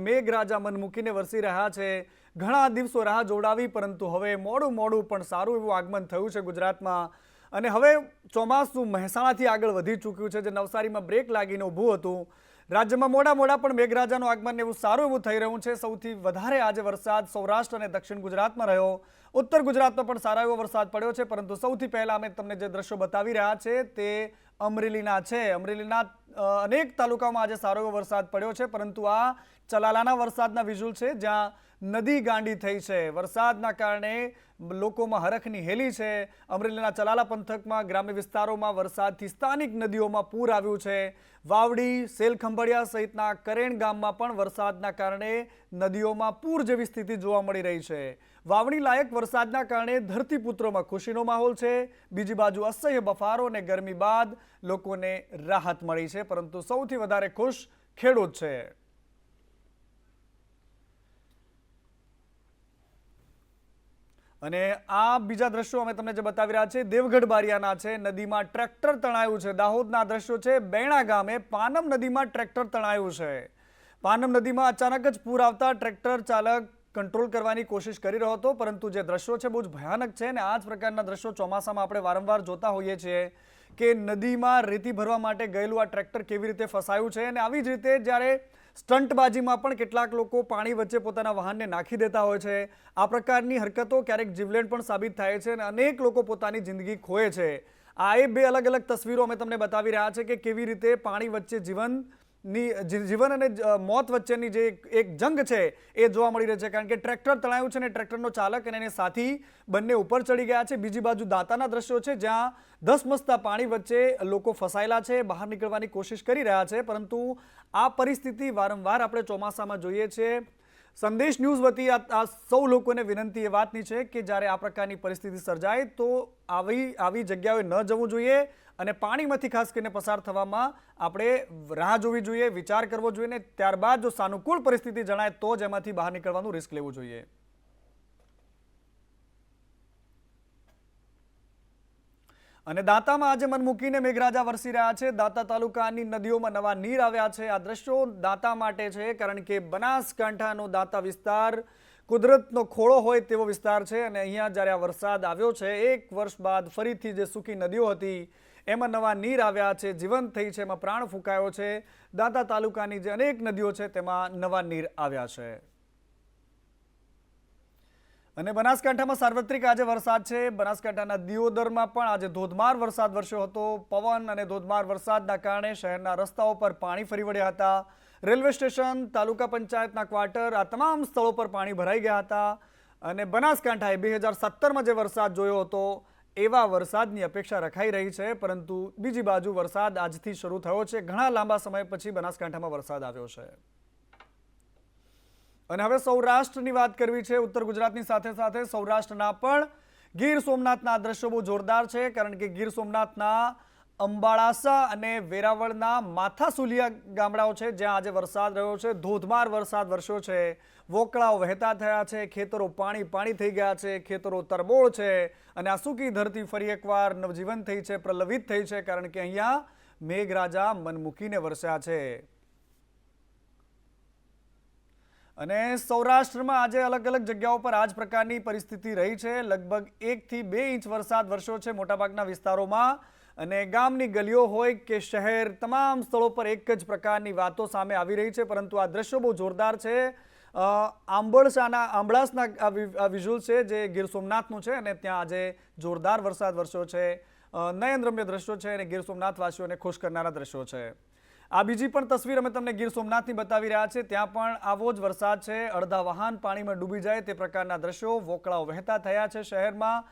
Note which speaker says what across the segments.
Speaker 1: મેઘરાજા મન મૂકીને વરસી રહ્યા છે। ઘણા દિવસો રાહ જોડાવી, પરંતુ હવે મોડું પણ સારું એવું આગમન થયું છે ગુજરાતમાં। અને હવે ચોમાસું મહેસાણાથી આગળ વધી ચૂક્યું છે, જે નવસારીમાં બ્રેક લાગીને ઊભું હતું। રાજ્યમાં મોડા પણ મેઘરાજાનું આગમન એવું સારું એવું થઈ રહ્યું છે। સૌથી વધારે આજે વરસાદ સૌરાષ્ટ્ર અને દક્ષિણ ગુજરાતમાં રહ્યો। ઉત્તર ગુજરાતમાં પણ સારો એવો વરસાદ પડ્યો છે, પરંતુ સૌથી પહેલા અમે તમને જે દ્રશ્યો બતાવી રહ્યા છે તે અમરેલીના છે। અમરેલીના અનેક તાલુકામાં આજે સારો એવો વરસાદ પડ્યો છે, પરંતુ આ ચલાલાના વરસાદના વિઝ્યુઅલ છે, જ્યાં નદી ગાંડી થઈ છે। વરસાદના કારણે લોકોમાં હરખની હેલી છે। અમરેલીના ચલાલા પંથકમાં ગ્રામ્ય વિસ્તારોમાં વરસાદથી સ્થાનિક નદીઓમાં પૂર આવ્યું છે। વાવડી, સેલખંભળિયા સહિતના કરેણ ગામમાં પણ વરસાદના કારણે નદીઓમાં પૂર જેવી સ્થિતિ જોવા મળી રહી છે। વાવણી લાયક વરસાદના કારણે ધરતીપુત્રોમાં ખુશીનો માહોલ છે। બીજી બાજુ અસહ્ય બફારો અને ગરમી બાદ લોકોને રાહત મળી છે, પરંતુ સૌથી વધારે ખુશ ખેડૂત છે। અને આ બીજા દ્રશ્યો અમે તમને જે બતાવી રહ્યા છે દેવગઢ બારિયાના છે। નદીમાં ટ્રેક્ટર તણાયું છે। દાહોદના દ્રશ્યો છે। બેણા ગામે પાનમ નદીમાં ટ્રેક્ટર તણાયું છે। પાનમ નદીમાં અચાનક જ પૂર આવતા ટ્રેક્ટર ચાલક કંટ્રોલ કરવાની કોશિશ કરી રહ્યો હતો, પરંતુ જે દ્રશ્યો છે બહુ જ ભયાનક છે। અને આ જ પ્રકારના દ્રશ્યો ચોમાસામાં આપણે વારંવાર જોતા હોઈએ છીએ કે નદીમાં રેતી ભરવા માટે ગયેલું આ ટ્રેક્ટર કેવી રીતે ફસાયું છે। અને આવી જ રીતે જ્યારે સ્ટંટબાજીમાં પણ કેટલાક લોકો પાણી વચ્ચે પોતાના વાહનને નાખી દેતા હોય છે। આ પ્રકારની હરકતો ક્યારેક જીવલેણ પણ સાબિત થાય છે અને અનેક લોકો પોતાની જિંદગી ખોએ છે। આ એ બે અલગ અલગ તસવીરો અમે તમને બતાવી રહ્યા છે કે કેવી રીતે પાણી વચ્ચે જીવન અને મોત વચ્ચેની જે એક જંગ છે એ જોવા મળી રહી છે। કારણ કે ટ્રેક્ટર તણાયું છે અને ટ્રેક્ટરનો ચાલક અને સાથી બંને ઉપર ચડી ગયા છે। બીજી બાજુ દાંતાના દ્રશ્યો છે, જ્યાં ધસમસતા પાણી વચ્ચે લોકો ફસાયેલા છે, બહાર નીકળવાની કોશિશ કરી રહ્યા છે, પરંતુ આ પરિસ્થિતિ વારંવાર આપણે ચોમાસામાં જોઈએ છીએ। સંદેશ ન્યૂઝ વતી આ સૌ લોકોને વિનંતી એ વાતની છે કે જ્યારે આ પ્રકારની પરિસ્થિતિ સર્જાય તો આવી જગ્યાએ ન જવું જોઈએ અને પાણીમાંથી ખાસ કરીને પસાર થવામાં આપણે રાહ જોવી જોઈએ, વિચાર કરવો જોઈએ, ને ત્યારબાદ જો સાનુકૂળ પરિસ્થિતિ જણાય તો જ એમાંથી બહાર નીકળવાનું રિસ્ક લેવું જોઈએ। અને દાંતામાં આજે મન મૂકીને મેઘરાજા વરસી રહ્યા છે। દાંતા તાલુકાની નદીઓમાં નવા નીર આવ્યા છે। આ દ્રશ્યો દાંતા માટે છે, કારણ કે બનાસકાંઠાનો દાંતા વિસ્તાર કુદરતનો ખોળો હોય તેવો વિસ્તાર છે। અને અહીંયા જ્યારે આ વરસાદ આવ્યો છે, 1 વર્ષ બાદ ફરીથી જે સૂકી નદીઓ હતી એમાં નવા નીર આવ્યા છે, જીવંત થઈ છે, એમાં પ્રાણ ફૂંકાયો છે। દાંતા તાલુકાની જે અનેક નદીઓ છે તેમાં નવા નીર આવ્યા છે। અને બનાસકાંઠામાં સાર્વત્રિક આજે વરસાદ છે। બનાસકાંઠાના દિયોદરમાં પણ આજે ધોધમાર વરસાદ વરસ્યો હતો। પવન અને ધોધમાર વરસાદના કારણે શહેરના રસ્તાઓ પર પાણી ફરી વળ્યા હતા। રેલવે સ્ટેશન, તાલુકા પંચાયતના ક્વાર્ટર, આ તમામ સ્થળો પર પાણી ભરાઈ ગયા હતા। અને બનાસકાંઠાએ 2017માં જે વરસાદ જોયો હતો એવા વરસાદની અપેક્ષા રખાઈ રહી છે, પરંતુ બીજી બાજુ વરસાદ આજથી શરૂ થયો છે। ઘણા લાંબા સમય પછી બનાસકાંઠામાં વરસાદ આવ્યો છે। અને હવે સૌરાષ્ટ્રની વાત કરવી છે। ઉત્તર ગુજરાતની સાથે સાથે સૌરાષ્ટ્રના પણ ગીર સોમનાથના દ્રશ્યો બહુ જોરદાર છે, કારણ કે ગીર સોમનાથના અંબાળાસા અને વેરાવળના માથાસુલિયા ગામડાઓ છે, જ્યાં આજે વરસાદ રહ્યો છે। ધોધમાર વરસાદ વરસ્યો છે। વોકળાઓ વહેતા થયા છે, ખેતરો પાણી થઈ ગયા છે, ખેતરો તરબોળ છે, અને આ સૂકી ધરતી ફરી એકવાર નવજીવન થઈ છે, પ્રલવિત થઈ છે, કારણ કે અહીંયા મેઘરાજા મન મૂકીને વરસ્યા છે। અને સૌરાષ્ટ્રમાં આજે અલગ અલગ જગ્યાઓ પર આ જ પ્રકારની પરિસ્થિતિ રહી છે। લગભગ 1 થી 2 ઇંચ વરસાદ વરસ્યો છે મોટાભાગના વિસ્તારોમાં। અને ગામની ગલીઓ હોય કે શહેર, તમામ સ્થળો પર એક જ પ્રકારની વાતો સામે આવી રહી છે, પરંતુ આ દ્રશ્યો બહુ જોરદાર છે। આંબળાસના આ વિઝ્યુઅલ છે જે ગીર સોમનાથનું છે, અને ત્યાં આજે જોરદાર વરસાદ વરસ્યો છે। નયનરમ્ય દ્રશ્યો છે અને ગીર સોમનાથવાસીઓને ખુશ કરનારા દ્રશ્યો છે। આ બીજી પણ તસવીર અમે તમને ગીર સોમનાથની બતાવી રહ્યા છે। ત્યાં પણ આવો જ વરસાદ છે। અડધા વાહન પાણીમાં ડૂબી જાય તે પ્રકારના દ્રશ્યો, વોકળાઓ વહેતા થયા છે શહેરમાં।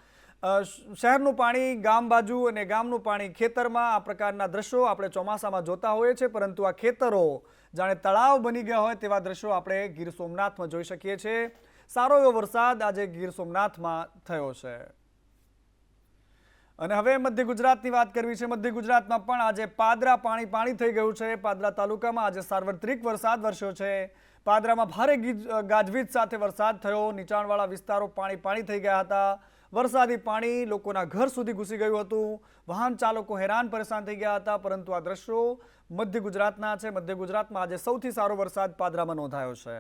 Speaker 1: શહેરનું પાણી ગામ બાજુ અને ગામનું પાણી ખેતરમાં, આ પ્રકારના દ્રશ્યો આપણે ચોમાસામાં જોતા હોઈએ છીએ, પરંતુ આ ખેતરો જાણે તળાવ બની ગયા હોય તેવા દ્રશ્યો આપણે ગીર સોમનાથમાં જોઈ શકીએ છીએ। સારો એવો વરસાદ આજે ગીર સોમનાથમાં થયો છે। અને હવે મધ્ય ગુજરાતની વાત કરવી છે। મધ્ય ગુજરાતમાં પણ આજે પાદરા પાણી થઈ ગયું છે। પાદરા તાલુકામાં આજે સાર્વત્રિક વરસાદ વરસ્યો છે। પાદરામાં ભારે ગાજવીજ સાથે વરસાદ થયો। નીચાણવાળા વિસ્તારો પાણી થઈ ગયા હતા। વરસાદી પાણી લોકોના ઘર સુધી ઘૂસી ગયું હતું. વાહન ચાલકો હેરાન પરેશાન થઈ ગયા હતા. પરંતુ આ દ્રશ્યો મધ્ય ગુજરાતના છે. મધ્ય ગુજરાતમાં આજે સૌથી સારો વરસાદ પાદરામાં નોંધાયો છે.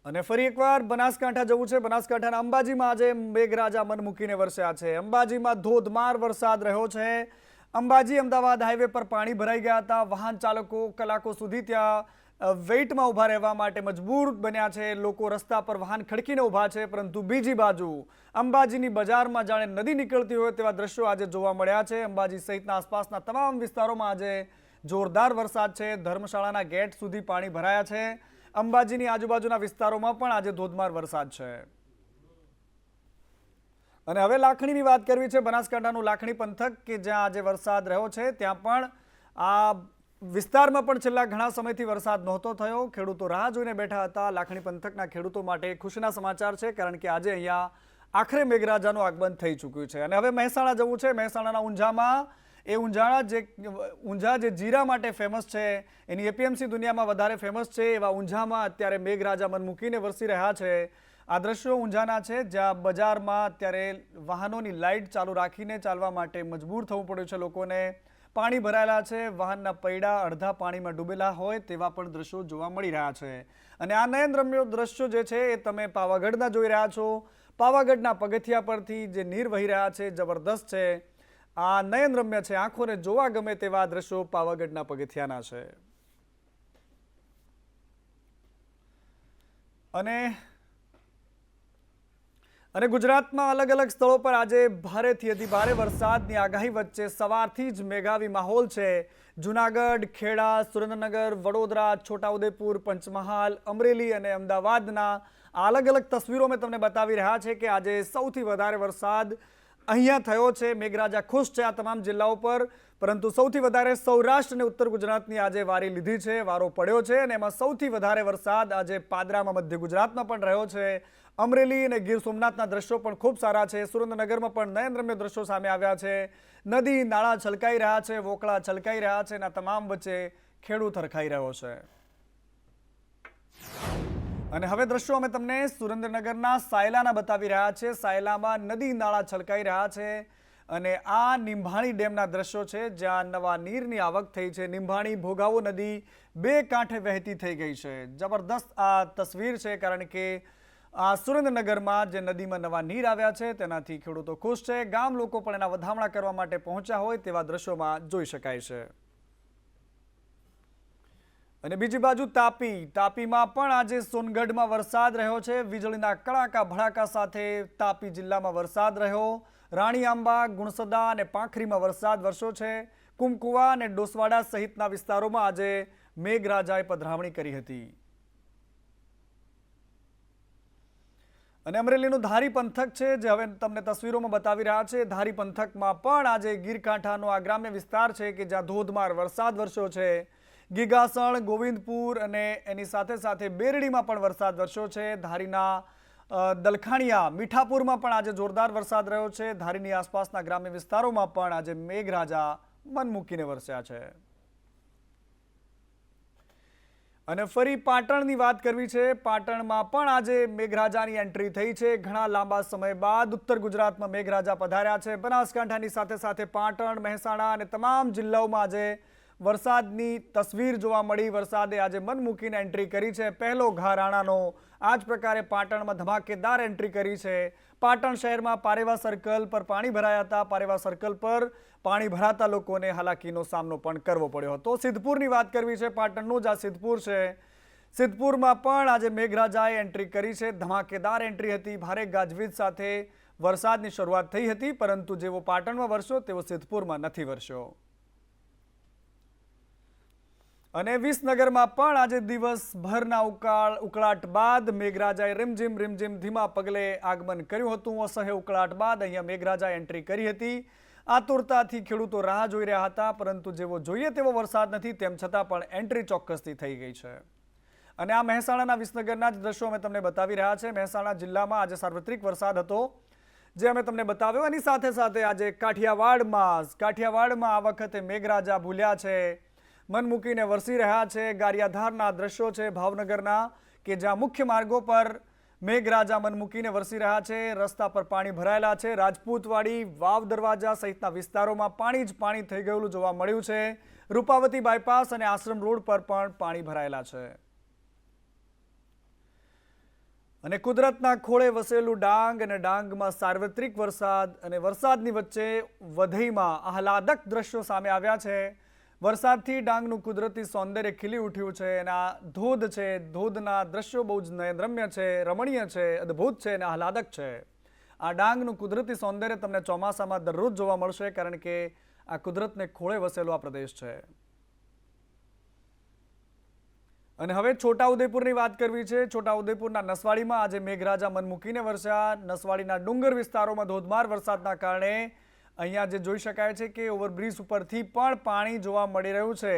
Speaker 1: અને ફરી એકવાર બનાસકાંઠા જવું છે. બનાસકાંઠાના અંબાજીમાં આજે મેઘરાજા મન મૂકીને વરસ્યા છે. અંબાજીમાં ધોધમાર વરસાદ રહ્યો છે. અંબાજી અમદાવાદ હાઈવે પર પાણી ભરાઈ ગયા હતા. વાહન ચાલકો કલાકો સુધી ત્યાં વેઇટમાં ઊભા રહેવા માટે મજબૂર બન્યા છે. લોકો રસ્તા પર વાહન ખડકીને ઊભા છે. પરંતુ બીજી બાજુ અંબાજીની બજારમાં જાણે નદી નીકળતી હોય તેવા દ્રશ્યો આજે જોવા મળ્યા છે. અંબાજી સહિતના આસપાસના તમામ વિસ્તારોમાં આજે જોરદાર વરસાદ છે. ધર્મશાળાના ગેટ સુધી પાણી ભરાયા છે. અંબાજીની આજુબાજુના વિસ્તારોમાં પણ આજે ધોધમાર વરસાદ છે. અને હવે લાખણીની વાત કરવી છે. બનાસકાંઠાનું લાખણી પંથક કે જ્યાં આજે વરસાદ રહ્યો છે, ત્યાં પણ આ વિસ્તારમાં પણ છેલ્લા ઘણા સમયથી વરસાદ નહોતો થયો. ખેડૂતો રાહ જોઈને બેઠા હતા. લાખણી પંથકના ખેડૂતો માટે ખુશીના સમાચાર છે, કારણ કે આજે અહીંયા આખરે મેઘરાજાનું આગમન થઈ ચૂક્યું છે. અને હવે મહેસાણા જવું છે. મહેસાણાના ઊંઝામાં ઊંઝા જે જીરા માટે ફેમસ છે, એની એપીએમસી દુનિયામાં વધારે ફેમસ છે, એવા ઊંઝામાં અત્યારે મેઘરાજા મન મૂકીને વરસી રહ્યા છે. આ દ્રશ્યો ઊંઝાના છે, જ્યાં બજારમાં અત્યારે વાહનોની લાઇટ ચાલુ રાખીને ચાલવા માટે મજબૂર થવું પડ્યું છે લોકોને. પાણી ભરાયેલા છે. વાહનના પૈડા અડધા પાણીમાં ડૂબેલા હોય તેવા પણ દ્રશ્યો જોવા મળી રહ્યા છે. અને આ નયનરમ્ય દ્રશ્યો જે છે એ તમે પાવાગઢના જોઈ રહ્યા છો. પાવાગઢના પગથિયા પરથી જે નીર વહી રહ્યા છે, જબરદસ્ત છે. આ નયનરમ્ય છે. આંખોને જોવા ગમે તેવા દ્રશ્યો પાવાગઢના પગથિયાના છે. અને ગુજરાતમાં અલગ અલગ સ્થળો પર આજે ભારેથી અતિ ભારે વરસાદની આગાહી વચ્ચે સવારથી જ મેઘાવી માહોલ છે. જૂનાગઢ, ખેડા, સુરેન્દ્રનગર, વડોદરા, છોટાઉદેપુર, પંચમહાલ, અમરેલી અને અમદાવાદના આ અલગ અલગ તસવીરો મેં તમને બતાવી રહ્યા છે કે આજે સૌથી વધારે વરસાદ અહીંયા થયો છે. મેઘરાજા ખુશ છે આ તમામ જિલ્લાઓ પર. પરંતુ સૌથી વધારે સૌરાષ્ટ્ર અને ઉત્તર ગુજરાતની આજે વારી લીધી છે, વારો પડ્યો છે. અને એમાં સૌથી વધારે વરસાદ આજે પાદરામાં મધ્ય ગુજરાતમાં પણ રહ્યો છે. અમરેલી અને ગીર સોમનાથના દ્રશ્યો પણ ખૂબ સારા છે. સુરેન્દ્રનગરમાં પણ નયનરમ્ય દ્રશ્યો સામે આવ્યા છે. નદી નાળા છલકાઈ રહ્યા છે, વોકળા છલકાઈ રહ્યા છે. અને તમામ વચ્ચે ખેડૂત હરખાઈ રહ્યો છે. અને હવે દ્રશ્યો અમે તમને સુરેન્દ્રનગરના સાયલાના બતાવી રહ્યા છે. સાયલામાં નદી નાળા છલકાઈ રહ્યા છે. અને આ નિંભાણી ડેમના દ્રશ્યો છે, જ્યાં નવા નીરની આવક થઈ છે. નિંભાણી ભોગાવો નદી બે કાંઠે વહેતી થઈ ગઈ છે. જબરદસ્ત આ તસવીર છે, કારણ કે આ સુરેન્દ્રનગરમાં જે નદીમાં નવા નીર આવ્યા છે તેનાથી ખેડૂતો ખુશ છે. ગામ લોકો પણ એના વધામણા કરવા માટે પહોંચ્યા હોય તેવા દ્રશ્યોમાં જોઈ શકાય છે. અને બીજી બાજુ તાપીમાં પણ આજે સોનગઢમાં વરસાદ રહ્યો છે. વીજળીના કડાકા ભડાકા સાથે તાપી જિલ્લામાં વરસાદ રહ્યો. રાણીઆંબા, ગુણસદા અને પાંખરીમાં વરસાદ વરસ્યો છે. કુમકુવા અને ડોસવાડા સહિતના વિસ્તારોમાં આજે મેઘરાજાએ પધરામણી કરી હતી. અને અમરેલીનું ધારી પંથક છે, જે હવે તમને તસવીરોમાં બતાવી રહ્યા છે. ધારી પંથકમાં પણ આજે ગીરકાંઠાનો આ ગ્રામ્ય વિસ્તાર છે કે જ્યાં ધોધમાર વરસાદ વરસ્યો છે. ગીગાસણ, ગોવિંદપુર અને એની સાથે સાથે બેરડીમાં પણ વરસાદ વરસ્યો છે. ધારીના દલખાણીયા, મીઠાપુરમાં પણ આજે જોરદાર વરસાદ રહ્યો છે. ધારીની આસપાસના ગ્રામ્ય વિસ્તારોમાં પણ આજે મેઘરાજા મન મૂકીને વરસ્યા છે. અને ફરી પાટણની વાત કરવી છે. પાટણમાં પણ આજે મેઘરાજાની એન્ટ્રી થઈ છે. ઘણા લાંબા સમય બાદ ઉત્તર ગુજરાતમાં મેઘરાજા પધાર્યા છે. બનાસકાંઠાની સાથે સાથે પાટણ, મહેસાણા અને તમામ જિલ્લાઓમાં આજે વરસાદની તસવીર જોવા મળી. વરસાદે આજે મન મૂકીને એન્ટ્રી કરી છે. પહેલો ઘા રાણાનો આ જ પ્રકારે પાટણમાં ધમાકેદાર એન્ટ્રી કરી છે. પાટણ શહેરમાં પારેવા સર્કલ પર પાણી ભરાયા હતા. પારેવા સર્કલ પર પાણી ભરાતા લોકોને હાલાકીનો સામનો પણ કરવો પડ્યો હતો. સિદ્ધપુરની વાત કરવી છે. પાટણનું જ આ સિદ્ધપુર છે. સિદ્ધપુરમાં પણ આજે મેઘરાજાએ એન્ટ્રી કરી છે. ધમાકેદાર એન્ટ્રી હતી. ભારે ગાજવીજ સાથે વરસાદની શરૂઆત થઈ હતી, પરંતુ જેવો પાટણમાં વરસ્યો તેવો સિદ્ધપુરમાં નથી વરસ્યો. અને વિસનગરમાં પણ આજે દિવસભરના ઉકળાટ બાદ મેઘરાજાએ રીમઝીમ ધીમા પગલે આગમન કર્યું હતું. અસહ્ય ઉકળાટ બાદ અહીંયા મેઘરાજાએ એન્ટ્રી કરી હતી. આતુરતાથી ખેડૂતો રાહ જોઈ રહ્યા હતા, પરંતુ જેવો જોઈએ તેવો વરસાદ નથી. તેમ છતાં પણ એન્ટ્રી ચોક્કસથી થઈ ગઈ છે. અને આ મહેસાણાના વિસનગરના જ દ્રશ્યો અમે તમને બતાવી રહ્યા છે. મહેસાણા જિલ્લામાં આજે સાર્વત્રિક વરસાદ હતો, જે અમે તમને બતાવ્યો. એની સાથે સાથે આજે કાઠિયાવાડમાં આ વખતે મેઘરાજા ભૂલ્યા છે. મન મૂકીને વરસી રહ્યા છે। ગારિયાધારના દ્રશ્યો છે ભાવનગરના, કે જ્યાં મુખ્ય માર્ગો પર મેઘરાજા મન મૂકીને વરસી રહ્યા છે। રસ્તા પર પાણી ભરાયેલા છે। રાજપૂતવાડી, વાવ દરવાજા સહિતના વિસ્તારોમાં પાણી જ પાણી થઈ ગયેલું જોવા મળ્યું છે। રૂપાવતી બાયપાસ અને આશ્રમ રોડ પર પણ પાણી ભરાયેલા છે। અને કુદરતના ખોળે વસેલું ડાંગ અને ડાંગમાં સાર્વત્રિક વરસાદ અને વરસાદની વચ્ચે વધઈમાં આહલાદક દ્રશ્યો સામે આવ્યા છે। વરસાદથી ડાંગનું કુદરતી સૌંદર્ય ખીલી ઉઠ્યું છે અને આ ધોધ છે, ધોધના દ્રશ્યો બહુ જ નયનરમ્ય છે, રમણીય છે, અદ્ભુત છે અને આહલાદક છે। આ ડાંગનું કુદરતી સૌંદર્ય તમને ચોમાસામાં દરરોજ જોવા મળશે, કારણ કે આ કુદરતને ખોળે વસેલો આ પ્રદેશ છે। અને હવે છોટાઉદેપુરની વાત કરવી છે। છોટાઉદેપુરના નસવાડીમાં આજે મેઘરાજા મન મૂકીને વરસ્યા। નસવાડીના ડુંગર વિસ્તારોમાં ધોધમાર વરસાદના કારણે અહીંયા જે જોઈ શકાય છે કે ઓવરબ્રિજ ઉપરથી પણ પાણી જોવા મળી રહ્યું છે।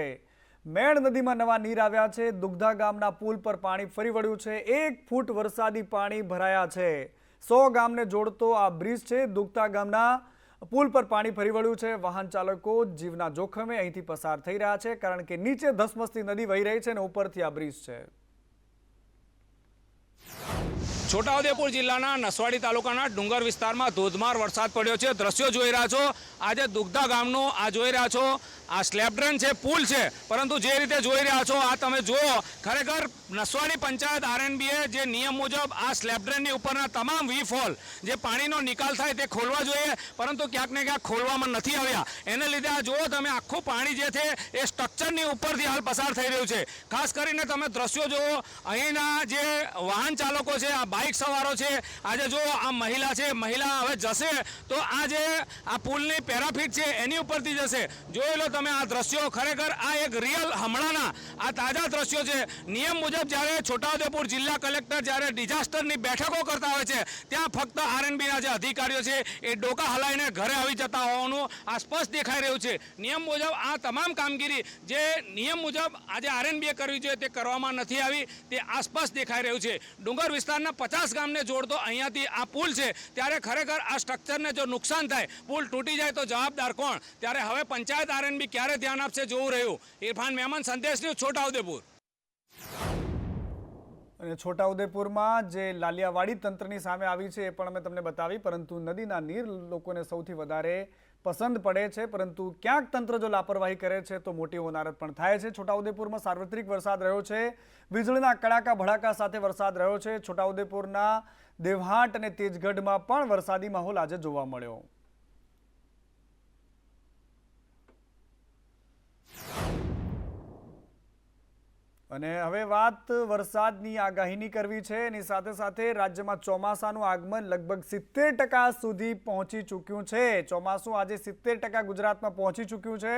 Speaker 1: મેણ નદીમાં નવા નીર આવ્યા છે। દુગ્ધા ગામના પુલ પર પાણી ફરી વળ્યું છે। 1 ફૂટ વરસાદી પાણી ભરાયા છે। 100 ગામને જોડતો આ બ્રિજ છે। દુગ્ધા ગામના પુલ પર પાણી ફરી વળ્યું છે। વાહન ચાલકો જીવના જોખમે અહીંથી પસાર થઈ રહ્યા છે, કારણ કે નીચે ધસમસતી નદી વહી રહી છે અને ઉપરથી આ બ્રિજ છે।
Speaker 2: છોટાઉદેપુર જિલ્લાના નસવાડી તાલુકાના ડુંગર વિસ્તારમાં ધોધમાર વરસાદ પડ્યો છે। દ્રશ્યો જોઈ રહ્યા છો, આજે દુગ્ધા ગામનો આ જોઈ રહ્યા છો, આ સ્લેબ ડ્રેન છે, પુલ છે, પરંતુ જે રીતે જોઈ રહ્યા છો આ તમે જુઓ, ખરેખર નસવાડી પંચાયત આરએનબીએ જે નિયમ મુજબ આ સ્લેબ ડ્રેનની ઉપરના તમામ વીફોલ જે પાણીનો નિકાલ થાય તે ખોલવા જોઈએ, પરંતુ ક્યાંક ને ક્યાંક ખોલવામાં નથી આવ્યા। એને લીધે આ જુઓ તમે, આખું પાણી જે છે એ સ્ટ્રક્ચરની ઉપરથી હાલ પસાર થઈ રહ્યું છે। ખાસ કરીને તમે દ્રશ્યો જુઓ, અહીંના જે વાહન ચાલકો છે, આ બાઇક સવારો છે, આજે જો આ મહિલા છે, મહિલા હવે જશે તો આ જે આ પુલની પેરાફીટ છે એની ઉપરથી જશે। જોઈ લો તમે આ દ્રશ્યો, ખરેખર આ એક રિયલ હમણાંના આ તાજા દ્રશ્યો છે। નિયમ મુજબ જ્યારે છોટાઉદેપુર જિલ્લા કલેક્ટર જ્યારે ડિઝાસ્ટરની બેઠકો કરતા હોય છે, ત્યાં ફક્ત આરએનબીના જે અધિકારીઓ છે એ ડોકા હલાવીને ઘરે આવી જતા હોવાનું આ સ્પષ્ટ દેખાઈ રહ્યું છે। નિયમ મુજબ આ તમામ કામગીરી જે નિયમ મુજબ આજે આરએનબીએ કરવી જોઈએ તે કરવામાં નથી આવી, તે આ સ્પષ્ટ દેખાઈ રહ્યું છે। ડુંગર વિસ્તારના 50 ગામને જોડતો અહીંયાથી આ પુલ છે, ત્યારે ખરેખર આ સ્ટ્રક્ચરને જો નુકસાન થાય, પુલ તૂટી જાય તો જવાબદાર કોણ? ત્યારે હવે પંચાયત આરએનબી ક્યારે ધ્યાન આપશે જોવું રહ્યું। ઇરફાન મેમન, સંદેશ ન્યૂઝ, છોટાઉદેપુર।
Speaker 1: અને છોટાઉદેપુરમાં જે લાલિયાવાડી તંત્રની સામે આવી છે એ પણ અમે તમને બતાવી, પરંતુ નદીના નીર લોકોને સૌથી વધારે પસંદ પડે છે, પરંતુ ક્યાંક તંત્ર જો લાપરવાહી કરે છે તો મોટી હોનારત પણ થાય છે। છોટાઉદેપુરમાં સાર્વત્રિક વરસાદ રહ્યો છે। વીજળીના કડાકા ભડાકા સાથે વરસાદ રહ્યો છે। છોટાઉદેપુરના દેવહાટ અને તેજગઢમાં પણ વરસાદી માહોલ આજે જોવા મળ્યો। અને હવે વાત વરસાદની આગાહીની કરવી છે। એની સાથે સાથે રાજ્યમાં ચોમાસાનું આગમન લગભગ 70% સુધી પહોંચી ચૂક્યું છે। ચોમાસું આજે 70% ગુજરાતમાં પહોંચી ચૂક્યું છે।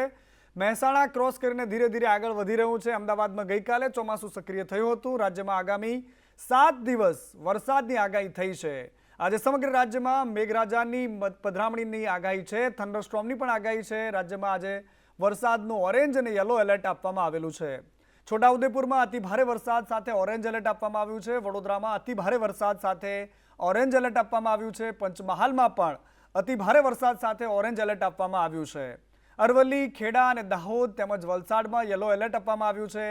Speaker 1: મહેસાણા ક્રોસ કરીને ધીરે ધીરે આગળ વધી રહ્યું છે। અમદાવાદમાં ગઈકાલે ચોમાસું સક્રિય થયું હતું। રાજ્યમાં આગામી 7 દિવસ વરસાદની આગાહી થઈ છે। આજે સમગ્ર રાજ્યમાં મેઘરાજાની પધરામણીની આગાહી છે। થંડરસ્ટોર્મની પણ આગાહી છે। રાજ્યમાં આજે વરસાદનું ઓરેન્જ અને યલો એલર્ટ આપવામાં આવેલું છે। છોટાઉદેપુરમાં અતિ ભારે વરસાદ સાથે ઓરેન્જ એલર્ટ આપવામાં આવ્યું છે। વડોદરામાં અતિ ભારે વરસાદ સાથે ઓરેન્જ એલર્ટ આપવામાં આવ્યું છે। પંચમહાલમાં પણ અતિ ભારે વરસાદ સાથે ઓરેન્જ એલર્ટ આપવામાં આવ્યું છે। અરવલ્લી, ખેડા અને દાહોદ તેમજ વલસાડમાં યલો એલર્ટ આપવામાં આવ્યું છે।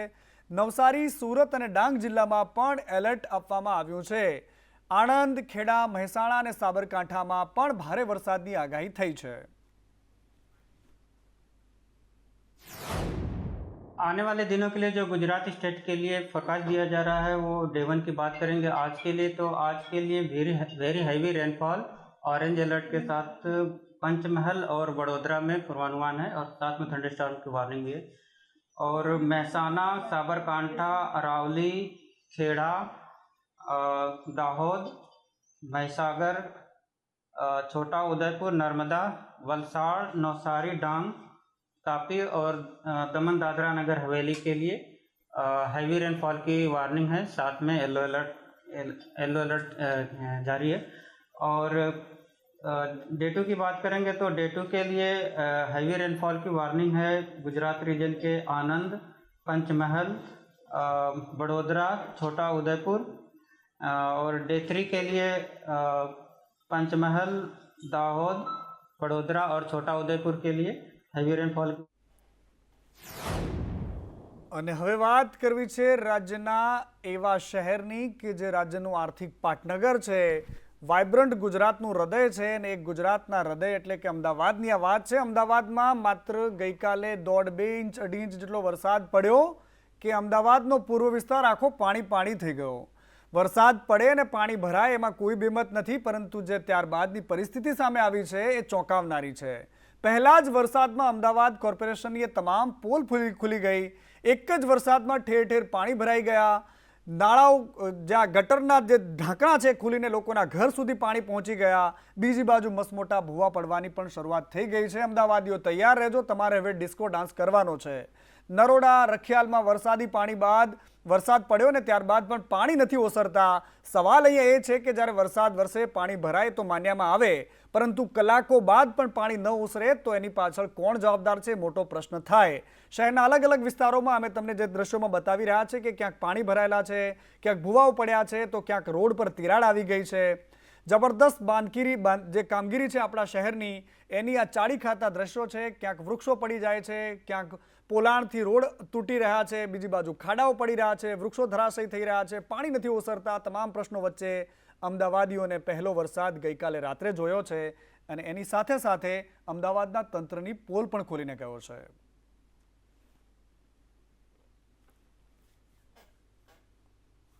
Speaker 1: નવસારી, સુરત અને ડાંગ જિલ્લામાં પણ એલર્ટ આપવામાં આવ્યું છે। આણંદ, ખેડા, મહેસાણા અને સાબરકાંઠામાં પણ ભારે વરસાદની આગાહી થઈ છે।
Speaker 3: आने वाले दिनों के लिए जो गुजरात स्टेट के लिए फोरकास्ट दिया जा रहा है वो डे 1 की बात करेंगे आज के लिए। तो आज के लिए very heavy rainfall orange alert के साथ पंचमहल और वडोदरा में पूर्वानुमान है और साथ में थंडरस्टॉर्म की वार्निंग भी है। और महसाना, साबरकांठा, अरावली, खेड़ा, दाहोद, महिसागर, छोटा उदयपुर, नर्मदा, वलसाड़, नवसारी, डांग, तापी और दमन दादरा नगर हवेली के लिए हैवी रेनफॉल की वार्निंग है। साथ में येलो अलर्ट जारी है। और डे 2 की बात करेंगे तो डे 2 के लिए हैवी रेनफॉल की वार्निंग है गुजरात रीजन के आनंद, पंचमहल, बड़ोदरा, छोटा उदयपुर। और डे 3 के लिए पंचमहल, दाहोद, बड़ोदरा और छोटा उदयपुर के लिए हैवी रेनफॉल।
Speaker 1: અને હવે વાત કરવી છે રાજ્યના એવા શહેરની કે જે રાજ્યનું આર્થિક પાટનગર છે, વાઇબ્રન્ટ ગુજરાતનું હૃદય છે, અને એક ગુજરાતના હૃદય એટલે કે અમદાવાદની આ વાત છે. અમદાવાદમાં માત્ર ગઈકાલે 1.5-2 ઇંચ 2.5 ઇંચ જેટલો વરસાદ પડ્યો કે અમદાવાદનો પૂર્વ વિસ્તાર આખો પાણી થઈ ગયો. વરસાદ પડે અને પાણી ભરાય એમાં કોઈ બેમત નથી, પરંતુ જે ત્યારબાદની પરિસ્થિતિ સામે આવી છે એ ચોંકાવનારી છે. પહેલા જ વરસાદમાં અમદાવાદ કોર્પોરેશનની તમામ પોલ ખુલી ગઈ. એક જ વરસાદમાં ઠેર ઠેર પાણી ભરાઈ ગયા. નાળાઓ, જ્યાં ગટરના જે ઢાંકણા છે ખુલીને લોકોના ઘર સુધી પાણી પહોંચી ગયા. બીજી બાજુ મસમોટા ભૂવા પડવાની પણ શરૂઆત થઈ ગઈ છે. અમદાવાદીઓ તૈયાર રહેજો, તમારે હવે ડિસ્કો ડાન્સ કરવાનો છે. નરોડા રખિયાલમાં વરસાદી પાણી બાદ વરસાદ પડ્યો ને ત્યારબાદ પણ પાણી નથી ઓસરતા. સવાલ અહીંયા એ છે કે જ્યારે વરસાદ વરસે, પાણી ભરાય તો માન્યમાં આવે, પરંતુ કલાકો બાદ પણ પાણી ન ઓસરે તો એની પાછળ કોણ જવાબદાર છે, મોટો પ્રશ્ન થાય. શહેરના અલગ અલગ વિસ્તારોમાં અમે તમને જે દ્રશ્યોમાં બતાવી રહ્યા છે કે ક્યાંક પાણી ભરાયેલા છે, ક્યાંક ભૂવાઓ પડ્યા છે, તો ક્યાંક રોડ પર તિરાડ આવી ગઈ છે. જબરદસ્ત જે કામગીરી છે આપણા શહેરની, એની આ ચાડી ખાતા દ્રશ્યો છે. ક્યાંક વૃક્ષો પડી જાય છે, ક્યાંક પોલાણથી રોડ તૂટી રહ્યા છે, બીજી બાજુ ખાડાઓ પડી રહ્યા છે, વૃક્ષો ધરાશયી થઈ રહ્યા છે, પાણી નથી ઓસરતા. તમામ પ્રશ્નો વચ્ચે અમદાવાદીઓને પહેલો વરસાદ ગઈકાલે રાત્રે જોયો છે, અને એની સાથે સાથે અમદાવાદના તંત્રની પોલ પણ ખોલીને ગયો છે.